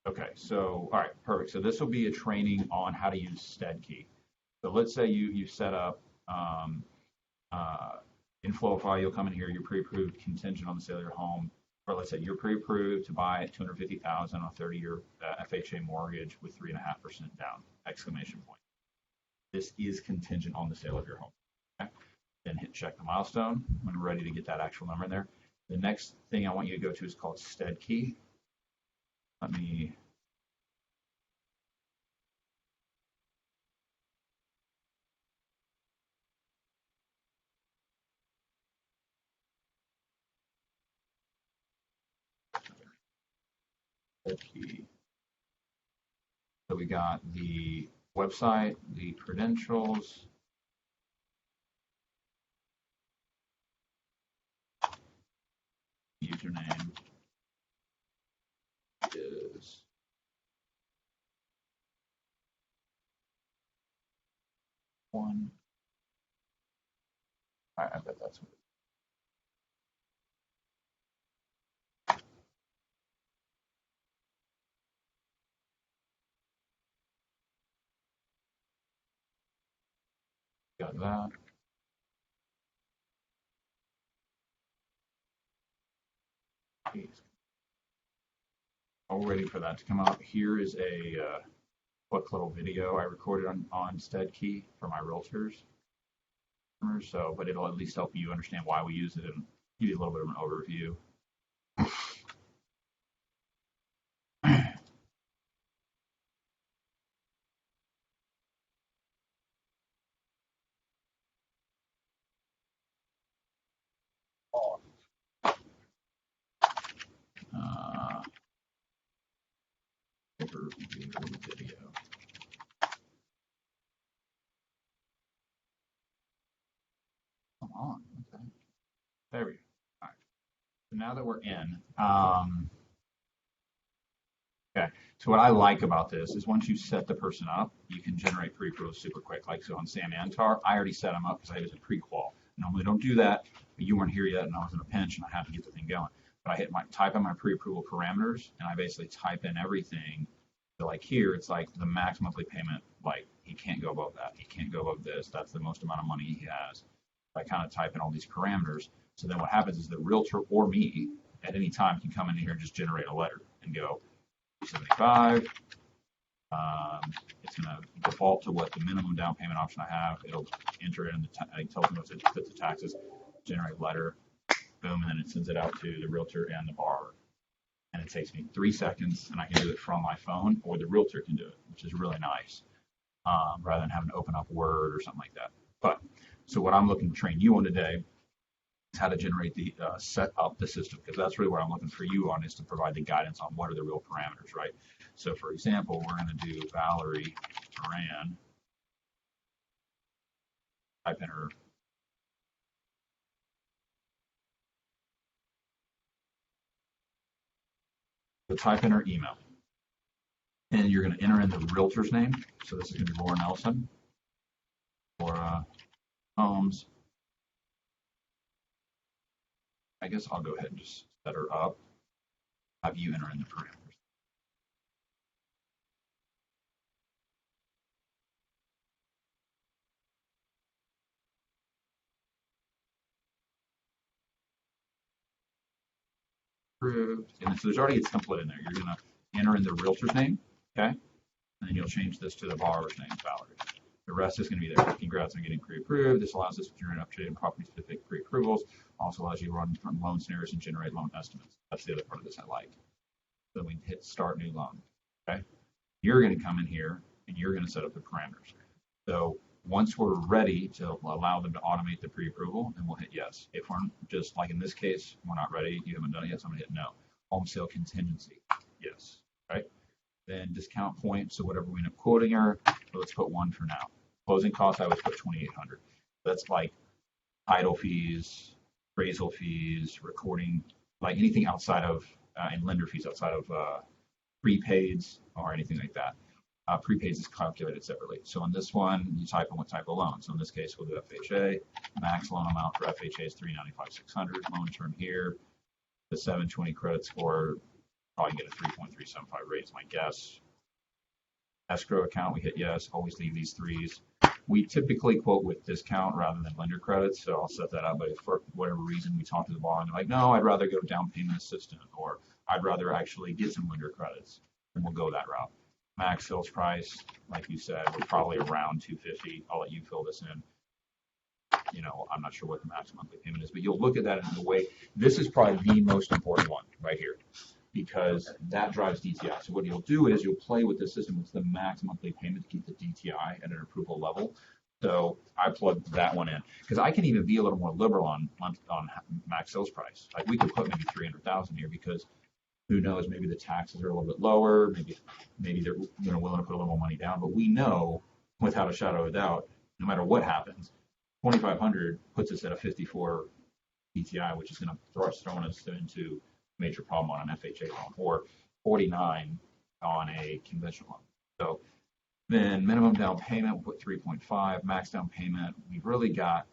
Okay, so all right, perfect. So this will be a training on how to use Steadkey. So let's say you set up uh, in Flowify, you'll come in here, you're pre-approved contingent on the sale of your home, or let's say you're pre-approved to buy 250,000 on a 30-year FHA mortgage with 3.5% down! Exclamation point. This is contingent on the sale of your home. Okay? Then hit check the milestone when we're ready to get that actual number in there. The next thing I want you to go to is called Steadkey. Let me Steadkey. So we got the website, the credentials, username is one. All right, I bet that's what got that. While we're waiting for that to come up, here is a quick little video I recorded on Steadkey for my realtors. So, but it'll at least help you understand why we use it and give you a little bit of an overview. Overview video. Come on. Okay. There we go. All right. So now that we're in, okay. So what I like about this is once you set the person up, you can generate pre-approvals super quick. Like so on Sam Antar, I already set him up because I was a pre-qual. Normally don't do that, but you weren't here yet and I was in a pinch and I had to get the thing going. But I hit my type in my pre-approval parameters and I basically type in everything. So like here, it's like the max monthly payment, like he can't go above that. He can't go above this. That's the most amount of money he has. I kind of type in all these parameters. So then what happens is the realtor or me at any time can come in here and just generate a letter and go 75. It's going to default to what the minimum down payment option I have. It'll enter it in it tells me what to fit the taxes, generate letter, boom, and then it sends it out to the realtor and the borrower. And it takes me 3 seconds, and I can do it from my phone, or the realtor can do it, which is really nice, rather than having to open up Word or something like that. But so what I'm looking to train you on today is how to generate the set up the system, because that's really what I'm looking for you on, is to provide the guidance on what are the real parameters, right? So for example, we're going to do Valerie Moran, type in her email, and you're going to enter in the realtor's name. So this is going to be Laura Nelson, Laura Holmes. I guess I'll go ahead and just set her up, have you enter in the parameters. Approved. And so there's already a template in there. You're going to enter in the realtor's name, okay? And then you'll change this to the borrower's name, Valerie. The rest is going to be there. Congrats on getting pre-approved. This allows us to generate up-to-date and property-specific pre-approvals. Also allows you to run from loan scenarios and generate loan estimates. That's the other part of this I like. So we hit start new loan, okay? You're going to come in here and you're going to set up the parameters. So once we're ready to allow them to automate the pre-approval, then we'll hit yes. If we're just like in this case, we're not ready, you haven't done it yet, so I'm going to hit no. Home sale contingency, yes, right? Then discount point, so whatever we end up quoting her, let's put 1 for now. Closing costs, I always put 2,800. That's like title fees, appraisal fees, recording, like anything outside of, and lender fees outside of prepaids or anything like that. Prepaids is calculated separately. So on this one, you type in what type of loan. So in this case, we'll do FHA. Max loan amount for FHA is $395,600. Loan term here, the 720 credit score, probably get a 3.375 rate is my guess. Escrow account, we hit yes, always leave these threes. We typically quote with discount rather than lender credits, so I'll set that up. But if for whatever reason we talk to the borrower and they're like, no, I'd rather go down payment assistant, or I'd rather actually get some lender credits, then we'll go that route. Max sales price, like you said, we're probably around 250. I'll let you fill this in. You know, I'm not sure what the max monthly payment is, but you'll look at that in the way. This is probably the most important one right here, because that drives DTI. So what you'll do is you'll play with the system with the max monthly payment to keep the DTI at an approval level. So I plugged that one in because I can even be a little more liberal on max sales price. Like we could put maybe 300,000 here because who knows, maybe the taxes are a little bit lower, maybe they're willing to put a little more money down. But we know without a shadow of a doubt, no matter what happens, 2,500 puts us at a 54 DTI, which is going to throw us into major problem on an FHA loan, or 49 on a conventional loan. So then minimum down payment, we'll put 3.5, max down payment. We've really got,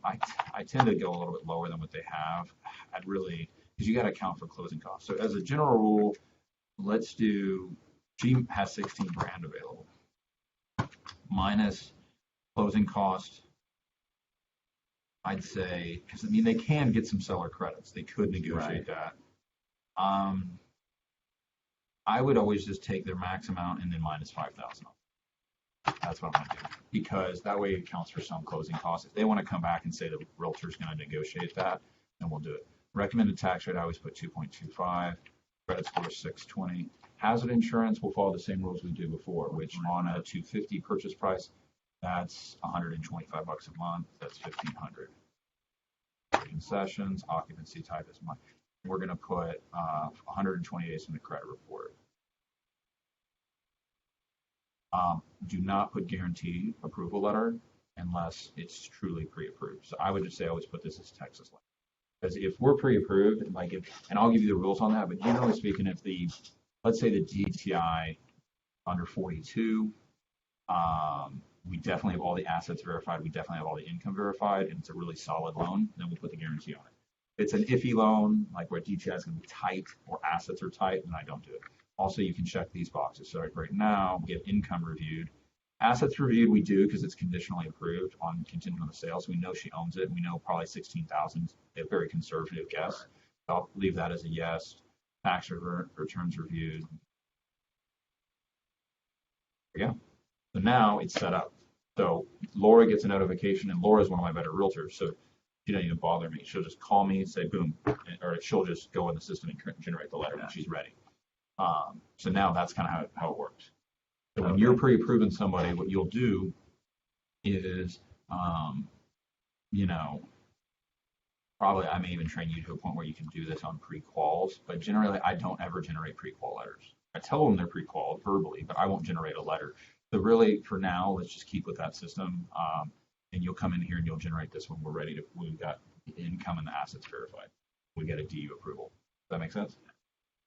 I tend to go a little bit lower than what they have. Because you got to account for closing costs. So as a general rule, let's do, she has 16 grand available. Minus closing cost, I'd say, because I mean, they can get some seller credits. They could negotiate that. I would always just take their max amount and then minus 5,000. That's what I'm going to do, because that way it accounts for some closing costs. If they want to come back and say the realtor's going to negotiate that, then we'll do it. Recommended tax rate, I always put 2.25. Credit score 620. Hazard insurance will follow the same rules we did before, which on a 250 purchase price, that's $125 a month. That's $1,500. Concessions, occupancy type is mine. We're going to put 120 days in the credit report. Do not put guarantee approval letter unless it's truly pre-approved. So I would just say always put this as Texas letter. Because if we're pre-approved, and I'll give you the rules on that, but generally speaking, if let's say the DTI under 42, we definitely have all the assets verified, we definitely have all the income verified, and it's a really solid loan, then we'll put the guarantee on it. If it's an iffy loan, like where DTI is going to be tight or assets are tight, then I don't do it. Also, you can check these boxes. So right now, get income reviewed. Assets reviewed, we do because it's conditionally approved on contingent on the sale. So we know she owns it. We know probably 16,000, a very conservative guess. I'll leave that as a yes. Tax returns reviewed. There we go. So now it's set up. So Laura gets a notification, and Laura is one of my better realtors. So she doesn't even bother me. She'll just call me and say, boom, or she'll just go in the system and generate the letter when she's ready. So now that's kind of how it works. So when you're pre-approving somebody, what you'll do is, probably I may even train you to a point where you can do this on pre-quals, but generally I don't ever generate pre-qual letters. I tell them they're pre-qual verbally, but I won't generate a letter. So really, for now, let's just keep with that system, and you'll come in here and you'll generate this when we've got the income and the assets verified. We get a DU approval. Does that make sense?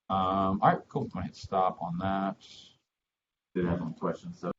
All right, cool. I'm going to hit stop on that. Did have some questions. So